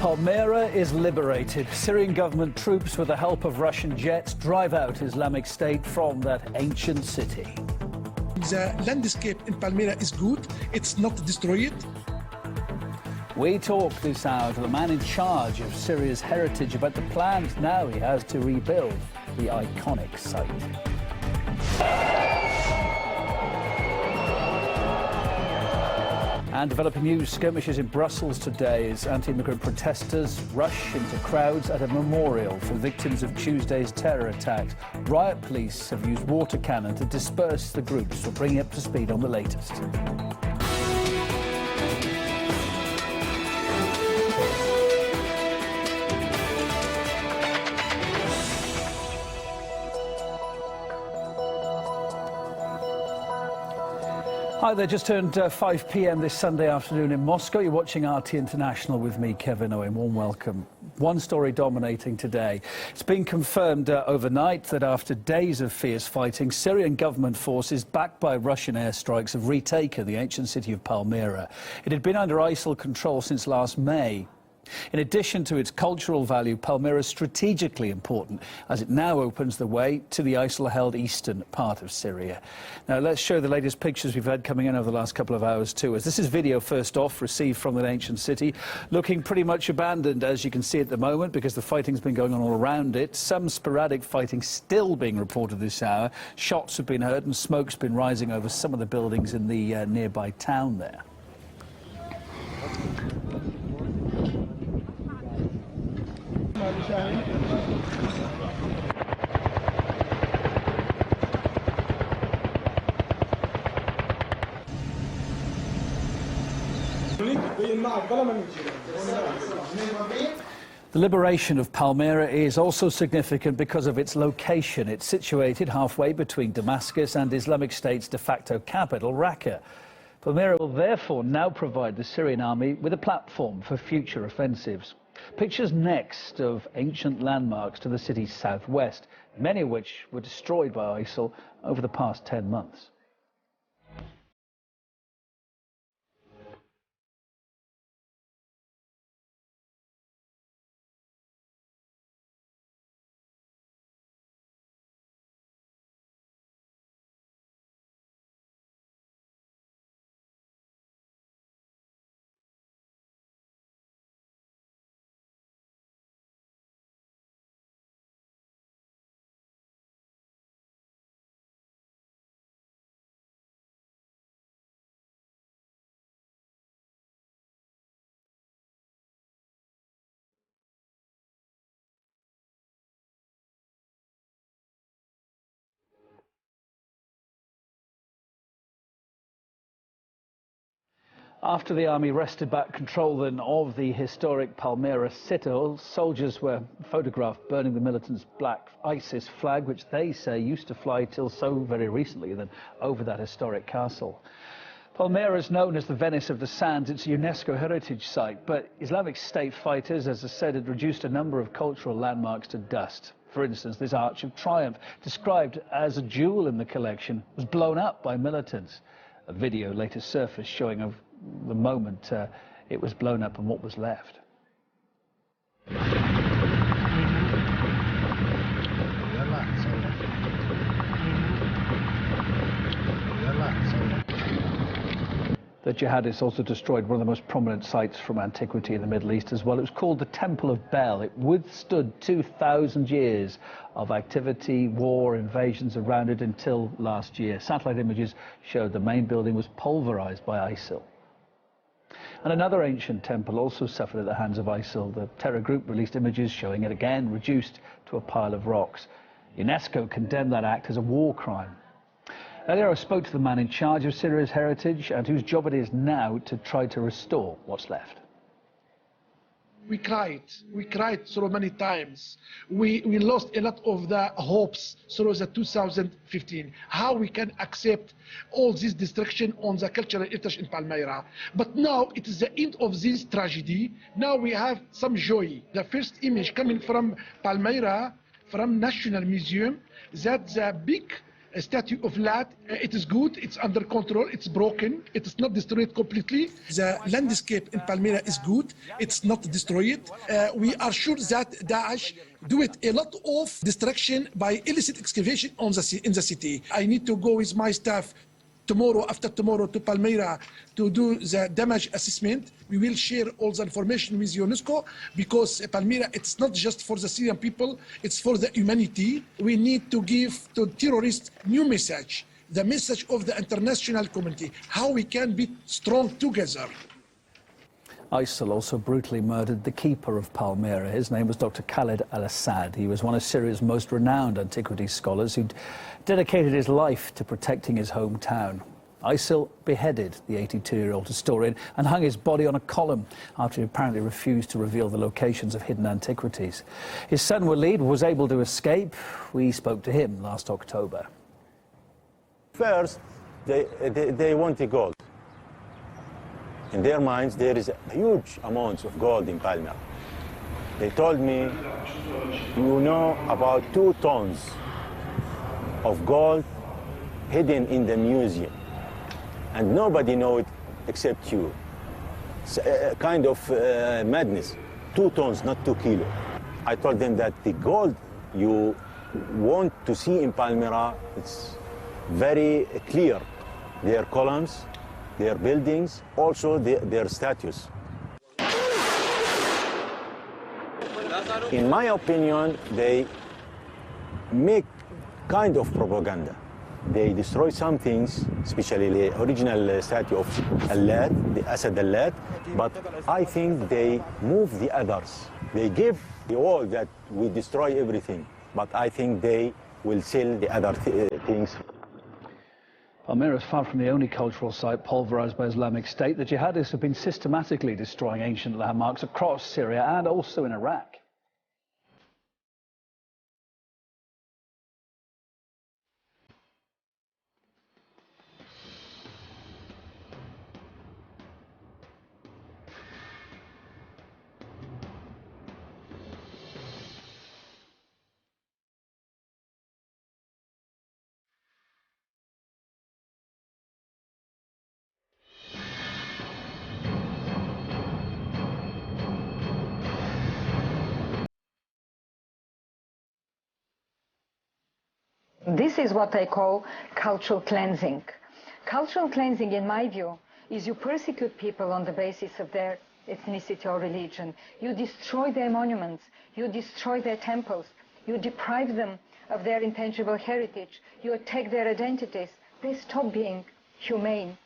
Palmyra is liberated. Syrian government troops, with the help of Russian jets, drive out Islamic State from that ancient city. The landscape in Palmyra is good. It's not destroyed. We talk this hour to the man in charge of Syria's heritage about the plans now he has to rebuild the iconic site. And developing news, skirmishes in Brussels today as anti-immigrant protesters rush into crowds at a memorial for victims of Tuesday's terror attacks. Riot police have used water cannon to disperse the groups. We'll bring you up to speed on the latest. Hi there, just turned 5 p.m. this Sunday afternoon in Moscow. You're watching RT International with me, Kevin Owen. Warm welcome. One story dominating today. It's been confirmed overnight that after days of fierce fighting, Syrian government forces backed by Russian airstrikes have retaken the ancient city of Palmyra. It had been under ISIL control since last May. In addition to its cultural value, Palmyra is strategically important as it now opens the way to the ISIL-held eastern part of Syria. Now, let's show the latest pictures we've had coming in over the last couple of hours too. As this is video first off received from that ancient city, looking pretty much abandoned as you can see at the moment because the fighting's been going on all around it. Some sporadic fighting still being reported this hour. Shots have been heard and smoke's been rising over some of the buildings in the nearby town there. The liberation of Palmyra is also significant because of its location. It's situated halfway between Damascus and Islamic State's de facto capital, Raqqa. Palmyra will therefore now provide the Syrian army with a platform for future offensives. Pictures next of ancient landmarks to the city's southwest, many of which were destroyed by ISIL over the past 10 months. After the army wrested back control then of the historic Palmyra citadel, soldiers were photographed burning the militants' black ISIS flag, which they say used to fly till so very recently then over that historic castle. Palmyra is known as the Venice of the Sands. It's a UNESCO heritage site, but Islamic State fighters, as I said, had reduced a number of cultural landmarks to dust. For instance, this Arch of Triumph, described as a jewel in the collection, was blown up by militants. A video later surfaced showing of the moment it was blown up and what was left. The jihadists also destroyed one of the most prominent sites from antiquity in the Middle East as well. It was called the Temple of Bel. It withstood 2,000 years of activity, war, invasions around it until last year. Satellite images showed the main building was pulverized by ISIL. And another ancient temple also suffered at the hands of ISIL. The terror group released images showing it again reduced to a pile of rocks. UNESCO condemned that act as a war crime. Earlier I spoke to the man in charge of Syria's heritage and whose job it is now to try to restore what's left. We cried so many times. We lost a lot of the hopes through the 2015. How we can accept all this destruction on the cultural heritage in Palmyra. But now it is the end of this tragedy. Now we have some joy. The first image coming from Palmyra, from National Museum, that the big statue of Lat. It is good, it's under control, it's broken, it is not destroyed completely. The landscape in Palmyra is good, it's not destroyed. We are sure that Daesh do it a lot of destruction by illicit excavation in the city. I need to go with my staff tomorrow, after tomorrow, to Palmyra to do the damage assessment. We will share all the information with UNESCO, because Palmyra, it's not just for the Syrian people, it's for the humanity. We need to give to terrorists new message, the message of the international community, how we can be strong together. ISIL also brutally murdered the keeper of Palmyra. His name was Dr. Khaled al-Assad. He was one of Syria's most renowned antiquities scholars who'd dedicated his life to protecting his hometown. ISIL beheaded the 82-year-old historian and hung his body on a column after he apparently refused to reveal the locations of hidden antiquities. His son Walid was able to escape. We spoke to him last October. First, they want the gold. In their minds, there is huge amounts of gold in Palmyra. They told me, you know, about 2 tons of gold hidden in the museum, and nobody knows it except you. It's a kind of madness. 2 tons, not 2 kilos. I told them that the gold you want to see in Palmyra, it's very clear. Their columns, their buildings, also their statues. In my opinion, they make kind of propaganda. They destroy some things, especially the original statue of Al-Lat, the Asad Al-Lat, but I think they move the others. They give the all that we destroy everything, but I think they will sell the other things. Palmyra is far from the only cultural site pulverized by Islamic State. The jihadists have been systematically destroying ancient landmarks across Syria and also in Iraq. This is what I call cultural cleansing. Cultural cleansing, in my view, is you persecute people on the basis of their ethnicity or religion. You destroy their monuments. You destroy their temples. You deprive them of their intangible heritage. You attack their identities. They stop being humane.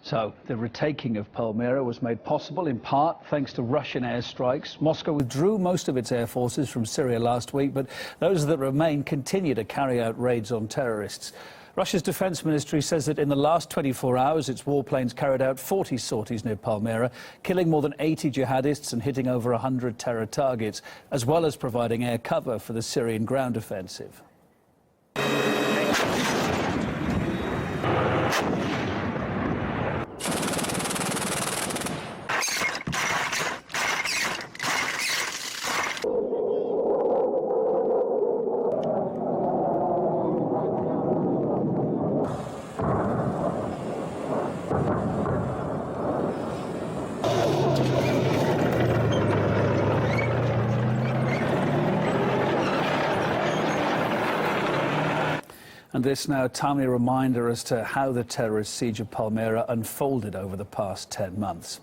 So, the retaking of Palmyra was made possible in part thanks to Russian airstrikes. Moscow withdrew most of its air forces from Syria last week, but those that remain continue to carry out raids on terrorists. Russia's defense ministry says that in the last 24 hours, its warplanes carried out 40 sorties near Palmyra, killing more than 80 jihadists and hitting over 100 terror targets, as well as providing air cover for the Syrian ground offensive. And this now a timely reminder as to how the terrorist siege of Palmyra unfolded over the past 10 months.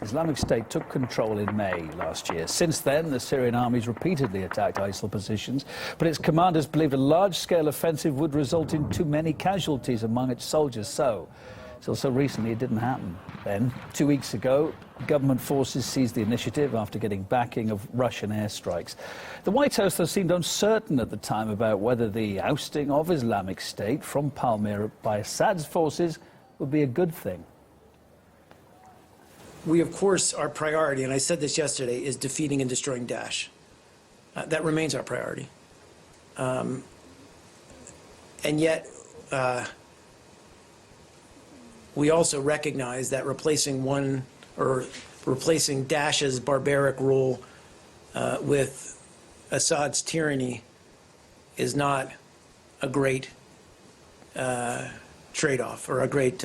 Islamic State took control in May last year. Since then, the Syrian armies repeatedly attacked ISIL positions, but its commanders believed a large-scale offensive would result in too many casualties among its soldiers. So recently it didn't happen. Then, 2 weeks ago, government forces seized the initiative after getting backing of Russian airstrikes. The White House, though, seemed uncertain at the time about whether the ousting of Islamic State from Palmyra by Assad's forces would be a good thing. We, of course, our priority, and I said this yesterday, is defeating and destroying Daesh. That remains our priority. And yet, we also recognize that replacing Daesh's barbaric rule with Assad's tyranny is not a great trade-off or a great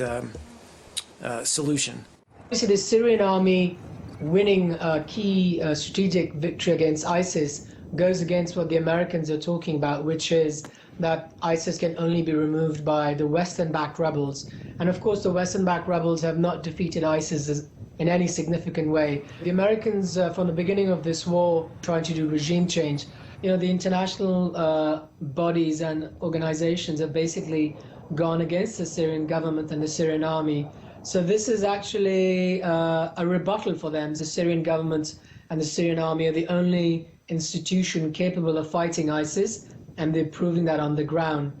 solution. Obviously, the Syrian army winning a key strategic victory against ISIS goes against what the Americans are talking about, which is that ISIS can only be removed by the Western-backed rebels. And of course, the Western-backed rebels have not defeated ISIS in any significant way. The Americans, from the beginning of this war, trying to do regime change, the international bodies and organizations have basically gone against the Syrian government and the Syrian army. So this is actually a rebuttal for them. The Syrian government and the Syrian army are the only institution capable of fighting ISIS, and they're proving that on the ground.